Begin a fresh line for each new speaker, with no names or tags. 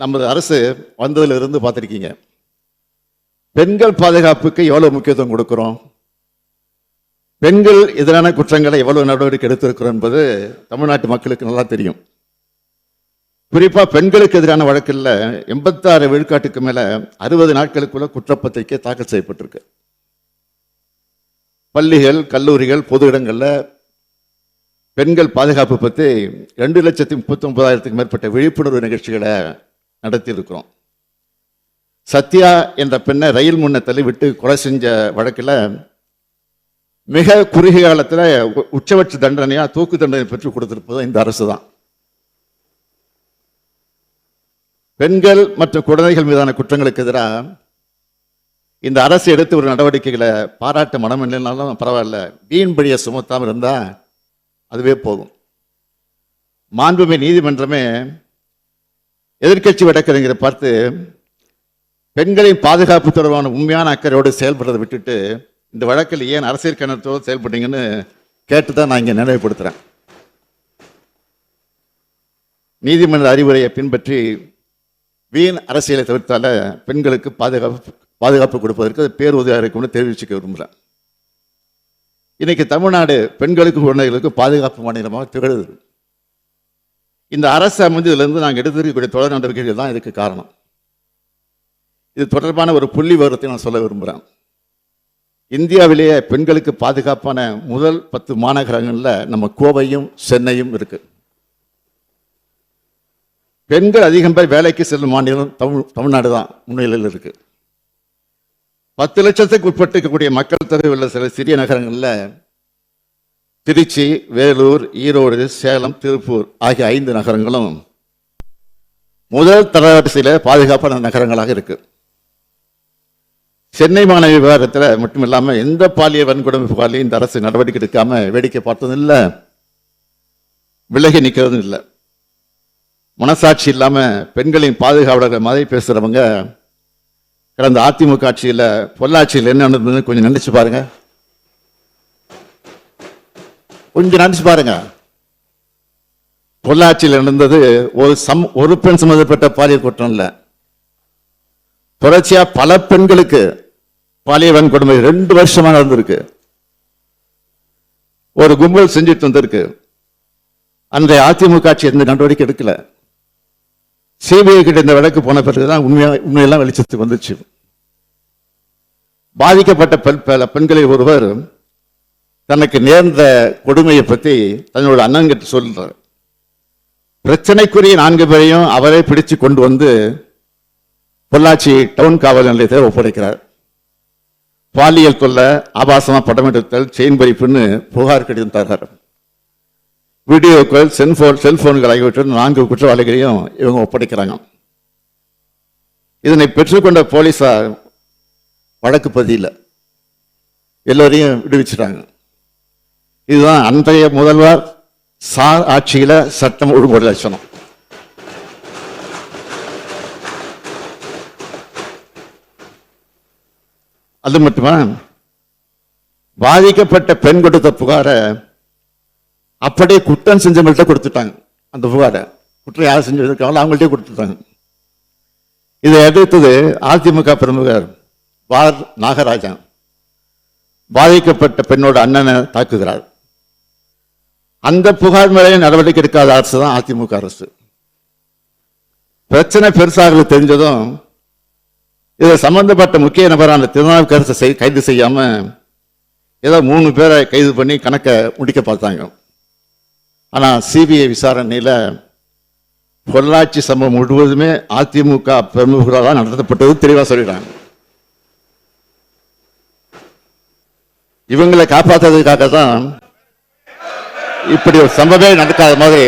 நமது அரசு வந்ததிலிருந்து பார்த்துருக்கீங்க, பெண்கள் பாதுகாப்புக்கு எவ்வளவு முக்கியத்துவம் கொடுக்கிறோம், பெண்கள் எதிரான குற்றங்களை எவ்வளவு நடவடிக்கை எடுத்திருக்கிறோம் என்பது தமிழ்நாட்டு மக்களுக்கு நல்லா தெரியும். குறிப்பா பெண்களுக்கு எதிரான வழக்கில் 86 விழுக்காட்டுக்கு மேல 60 நாட்களுக்குள்ள குற்றப்பத்திரிக்கை தாக்கல் செய்யப்பட்டிருக்கு. பள்ளிகள், கல்லூரிகள், பொது இடங்கள்ல பெண்கள் பாதுகாப்பு பற்றி 2,39,000க்கும் மேற்பட்ட விழிப்புணர்வு நிகழ்ச்சிகளை நடத்தி இருக்கிறோம். சத்யா என்ற பெண்ணை ரயில் முன்ன தள்ளி விட்டு கொலை செஞ்ச வழக்கில் மிக குறுகிய காலத்தில் உச்சபட்ச தண்டனையா தூக்கு தண்டனை பெற்றுக் கொடுத்திருப்பது இந்த அரசு தான். பெண்கள் மற்றும் குழந்தைகள் மீதான குற்றங்களுக்கு எதிராக இந்த அரசு எடுத்து ஒரு நடவடிக்கைகளை பாராட்ட மனம் இல்லைனாலும் பரவாயில்ல, வீண் பழியை சுமத்தாமல் இருந்தா அதுவே போதும். மாண்புமிகு நீதிமன்றமே எதிர்க்கட்சி வழக்கறிஞரை பார்த்து பெண்களின் பாதுகாப்பு தொடர்பான உண்மையான அக்கறையோடு செயல்படுறதை விட்டுட்டு இந்த வழக்கில் ஏன் அரசியல் கண்ணத்தோடு செயல்பட்டீங்கன்னு கேட்டுதான் நான் இங்கே நினைவுபடுத்துறேன். நீதிமன்ற அறிவுரையை பின்பற்றி வீண் அரசியலை தவிர்த்தால பெண்களுக்கு பாதுகாப்பு கொடுப்பதற்கு அது பேருதவியாக இருக்கும்னு தெரிவிச்சுக்க விரும்புகிறேன். இன்னைக்கு தமிழ்நாடு பெண்களுக்கு குழந்தைகளுக்கு பாதுகாப்பு மாநிலமாக திகழுது. இந்த அரசு அமைந்ததிலிருந்து நாங்கள் எடுத்திருக்கக்கூடிய தொடர் நடவடிக்கைகள் தான் இதுக்கு காரணம். இது தொடர்பான ஒரு புள்ளி விவரத்தை நான் சொல்ல விரும்புகிறேன். இந்தியாவிலேயே பெண்களுக்கு பாதுகாப்பான முதல் 10 மாநகரங்களில் நம்ம கோவையும் சென்னையும் இருக்கு. பெண்கள் அதிகம் பேர் வேலைக்கு செல்லும் மாநிலம் தமிழ்நாடு தான் முன்னிலையில் இருக்கு. 10 லட்சத்துக்கு உட்பட்டு இருக்கக்கூடிய மக்கள் தொகை உள்ள சில சிறிய நகரங்களில் திருச்சி, வேலூர், ஈரோடு, சேலம், திருப்பூர் ஆகிய 5 நகரங்களும் முதல் தரவரிசையில் பாதுகாப்பான நகரங்களாக இருக்கு. சென்னை மாநகர விவகாரத்தில் மட்டும் இல்லாமல் எந்த பாலியல் வன்கொடுமை புகாரிலையும் இந்த அரசு நடவடிக்கை எடுக்காம வேடிக்கை பார்த்ததும் இல்லை, விலகி நிற்கிறதும் இல்லை. மனசாட்சி இல்லாம பெண்களின் பாதுகாவலர்கள் மாதிரி பேசுறவங்க கடந்த அதிமுக ஆட்சியில் பொள்ளாச்சியில் என்ன நடந்ததுன்னு கொஞ்சம் நினைச்சு பாருங்க. பொள்ளாச்சியில் நடந்தது ஒரு பெண் சம்பந்தப்பட்ட பாலியல் குற்றம் இல்லை, தொடர்ச்சியா பல பெண்களுக்கு பாலியல் வன்கொடுமை 2 வருஷமா நடந்திருக்கு. ஒரு கும்பல் செஞ்சுட்டு வந்திருக்கு. அன்றைய அதிமுக ஆட்சி எந்த நடவடிக்கை எடுக்கல. சிபிஐ கிட்ட இந்த வழக்கு போன பிறகுதான் உண்மையெல்லாம் வெளிச்சத்துக்கு வந்துச்சு. பாதிக்கப்பட்ட பெண்களில் ஒருவர் தனக்கு நேர்ந்த கொடுமையை பற்றி தன்னோட அண்ணன் கிட்ட சொல்றார். பிரச்சனைக்குரிய 4 பேரையும் அவரே பிடிச்சு கொண்டு வந்து பொள்ளாச்சி டவுன் காவல் நிலையத்தை ஒப்படைக்கிறார். பாலியல் தொல்லை, ஆபாசமா படம் எடுத்தல், செயின் பறிப்புன்னு புகார் கடிதம் தர்றார். வீடியோக்கள், செல்போன்கள் ஆகியவற்றுடன் 4 குற்றவாளிகளையும் இவங்க ஒப்படைக்கிறாங்க. இதனை பெற்றுக்கொண்ட போலீசார் வழக்கு பதியல, எல்லோரையும் விடுவிச்சிட்டாங்க. இதுதான் அன்றைய முதல்வர் சார் ஆட்சியில சட்டம் ஒழுங்கு லட்சணம். அது மட்டுமா, பாதிக்கப்பட்ட பெண் கொடுத்த புகாரை அப்படியே குற்றம் செஞ்சவங்கள்ட்ட கொடுத்துட்டாங்க. அந்த புகாரை குற்றம் யார் செஞ்சிருக்காங்களோ அவங்கள்ட்டே கொடுத்துட்டாங்க. இதை எதிர்த்தது அதிமுக பிரமுகர் வார் நாகராஜன் பாதிக்கப்பட்ட பெண்ணோட அண்ணனை தாக்குகிறார். அந்த புகார் மேலே நடவடிக்கை எடுக்காத அரசு தான் அதிமுக அரசு. பிரச்சனை பெருசாக தெரிஞ்சதும் இதில் சம்பந்தப்பட்ட முக்கிய நபரான திருநாவுக்கரசை கைது செய்யாம ஏதோ 3 பேரை கைது பண்ணி கணக்கை முடிக்க பார்த்தாங்க. ஆனா சிபிஐ விசாரணையில பொள்ளாச்சி சம்பவம் முழுவதுமே அதிமுக பிரமுகர்களால் நடத்தப்பட்டது தெளிவா சொல்லிடுறாங்க. இவங்களை காப்பாற்றுறதுக்காக தான் இப்படி ஒரு சம்பவமே நடக்காத மாதிரி